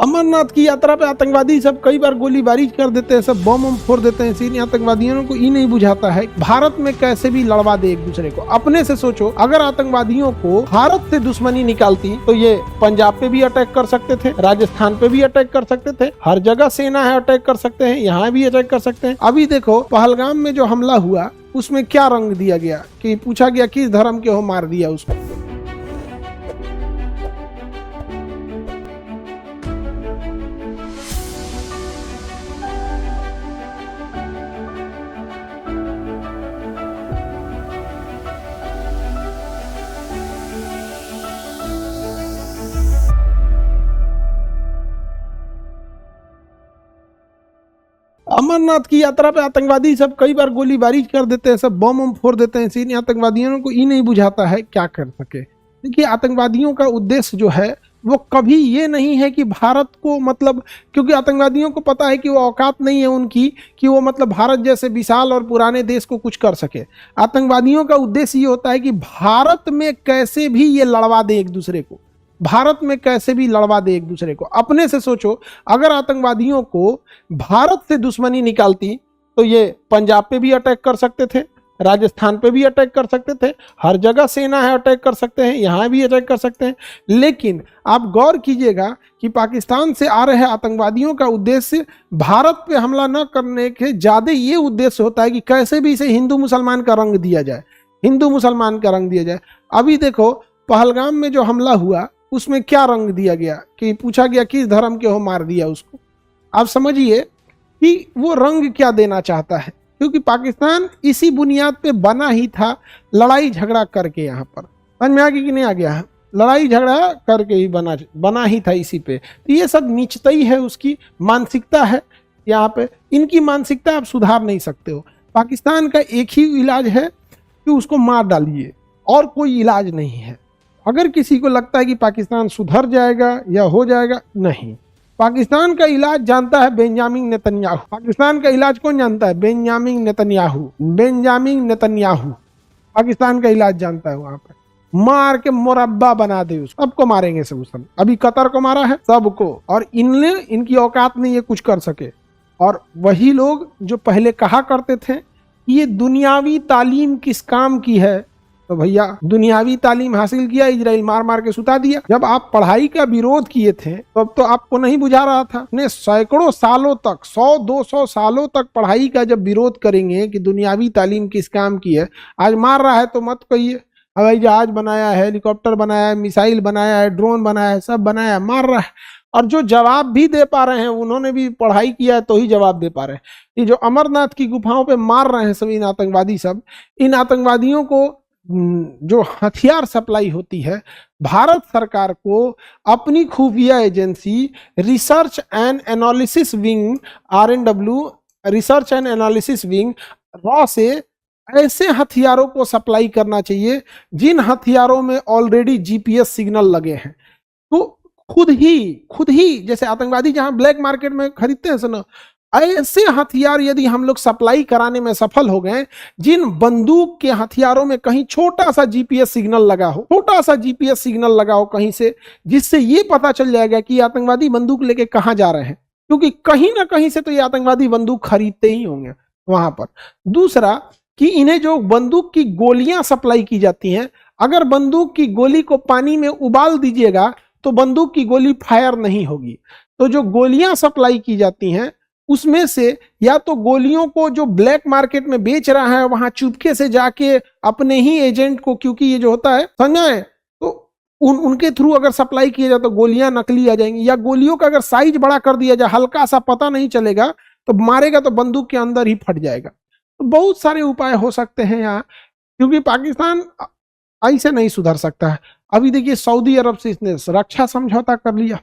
अमरनाथ की यात्रा पे आतंकवादी सब कई बार गोलीबारी कर देते हैं, सब बम फोड़ देते हैं। इन आतंकवादियों को ये नहीं बुझाता है भारत में कैसे भी लड़वा दे एक दूसरे को। अपने से सोचो, अगर आतंकवादियों को भारत से दुश्मनी निकालती तो ये पंजाब पे भी अटैक कर सकते थे, राजस्थान पे भी अटैक कर सकते थे, हर जगह सेना है, अटैक कर सकते हैं, यहाँ भी अटैक कर सकते हैं। अभी देखो पहलगाम में जो हमला हुआ उसमें क्या रंग दिया गया कि पूछा गया किस धर्म के हो, मार दिया उसको। अमरनाथ की यात्रा पे आतंकवादी सब कई बार गोलीबारी कर देते हैं, सब बम फोड़ देते हैं। इन आतंकवादियों को ये नहीं बुझाता है क्या कर सके। देखिए आतंकवादियों का उद्देश्य जो है वो कभी ये नहीं है कि भारत को मतलब, क्योंकि आतंकवादियों को पता है कि वो औकात नहीं है उनकी कि वो मतलब भारत जैसे विशाल और पुराने देश को कुछ कर सके। आतंकवादियों का उद्देश्य ये होता है कि भारत में कैसे भी ये लड़वा दे एक दूसरे को, भारत में कैसे भी लड़वा दे एक दूसरे को। अपने से सोचो, अगर आतंकवादियों को भारत से दुश्मनी निकालती तो ये पंजाब पे भी अटैक कर सकते थे, राजस्थान पे भी अटैक कर सकते थे, हर जगह सेना है, अटैक कर सकते हैं, यहाँ भी अटैक कर सकते हैं। लेकिन आप गौर कीजिएगा कि पाकिस्तान से आ रहे आतंकवादियों का उद्देश्य भारत पे हमला न करने के ज़्यादा ये उद्देश्य होता है कि कैसे भी इसे हिंदू मुसलमान का रंग दिया जाए, हिंदू मुसलमान का रंग दिया जाए। अभी देखो पहलगाम में जो हमला हुआ उसमें क्या रंग दिया गया कि पूछा गया किस धर्म के हो, मार दिया उसको। आप समझिए कि वो रंग क्या देना चाहता है, क्योंकि पाकिस्तान इसी बुनियाद पे बना ही था, लड़ाई झगड़ा करके। यहाँ पर समझ में आ गया कि नहीं आ गया है, लड़ाई झगड़ा करके ही बना ही था इसी पे। तो ये सब नीचताई है, उसकी मानसिकता है यहाँ पे। इनकी मानसिकता आप सुधार नहीं सकते हो। पाकिस्तान का एक ही इलाज है कि उसको मार डालिए, और कोई इलाज नहीं है। अगर किसी को लगता है कि पाकिस्तान सुधर जाएगा या हो जाएगा, नहीं। पाकिस्तान का इलाज जानता है बेंजामिन नेतन्याहू। पाकिस्तान का इलाज कौन जानता है? Benjamin Netanyahu. Benjamin Netanyahu Pakistan का इलाज जानता है। वहां पर मार के मुरब्बा बना दे, उसको सबको मारेंगे सब। अभी कतर को मारा है सबको, और इनकी औकात नहीं है कुछ कर सके। और वही लोग जो पहले कहा करते थे ये दुनियावी तालीम किस काम की है, तो भैया दुनियावी तालीम हासिल किया, इजराइल मार मार के सुता दिया। जब आप पढ़ाई का विरोध किए थे तब तो आपको नहीं बुझा रहा था। ने सैकड़ों सालों तक, 100-200 सालों तक पढ़ाई का जब विरोध करेंगे कि दुनियावी तालीम किस काम की है, आज मार रहा है तो मत कहिए हवाई जहाज बनाया है, हेलीकॉप्टर बनाया है, मिसाइल बनाया है, ड्रोन बनाया है, सब बनाया है, मार रहा है। और जो जवाब भी दे पा रहे हैं उन्होंने भी पढ़ाई किया है तो ही जवाब दे पा रहे हैं। ये जो अमरनाथ की गुफाओं पे मार रहे हैं सब इन आतंकवादी, सब इन आतंकवादियों को जो हथियार सप्लाई होती है, भारत सरकार को अपनी खुफिया agency research and analysis wing RNW, research and analysis wing raw से ऐसे हथियारों को सप्लाई करना चाहिए जिन हथियारों में ऑलरेडी GPS सिग्नल लगे हैं। तो खुद ही जैसे आतंकवादी जहां ब्लैक मार्केट में खरीदते हैं सुनो, ऐसे हथियार यदि हम लोग सप्लाई कराने में सफल हो गए जिन बंदूक के हथियारों में कहीं छोटा सा GPS सिग्नल लगा हो, छोटा सा GPS सिग्नल लगा हो कहीं से, जिससे ये पता चल जाएगा कि आतंकवादी बंदूक लेके कहां जा रहे हैं, क्योंकि कहीं ना कहीं से तो ये आतंकवादी बंदूक खरीदते ही होंगे वहां पर। दूसरा कि इन्हें जो बंदूक की गोलियां सप्लाई की जाती हैं, अगर बंदूक की गोली को पानी में उबाल दीजिएगा तो बंदूक की गोली फायर नहीं होगी। तो जो गोलियां सप्लाई की जाती हैं उसमें से या तो गोलियों को जो ब्लैक मार्केट में बेच रहा है वहां चुपके से जाके अपने ही एजेंट को, क्योंकि ये जो होता है समझा है, तो उनके थ्रू अगर सप्लाई किया जाए तो गोलियां नकली आ जाएंगी। या गोलियों का अगर साइज बड़ा कर दिया जाए, हल्का सा पता नहीं चलेगा तो मारेगा तो बंदूक के अंदर ही फट जाएगा। तो बहुत सारे उपाय हो सकते हैं यहाँ, क्योंकि पाकिस्तान ऐसे नहीं सुधर सकता है। अभी देखिए सऊदी अरब से इसने रक्षा समझौता कर लिया,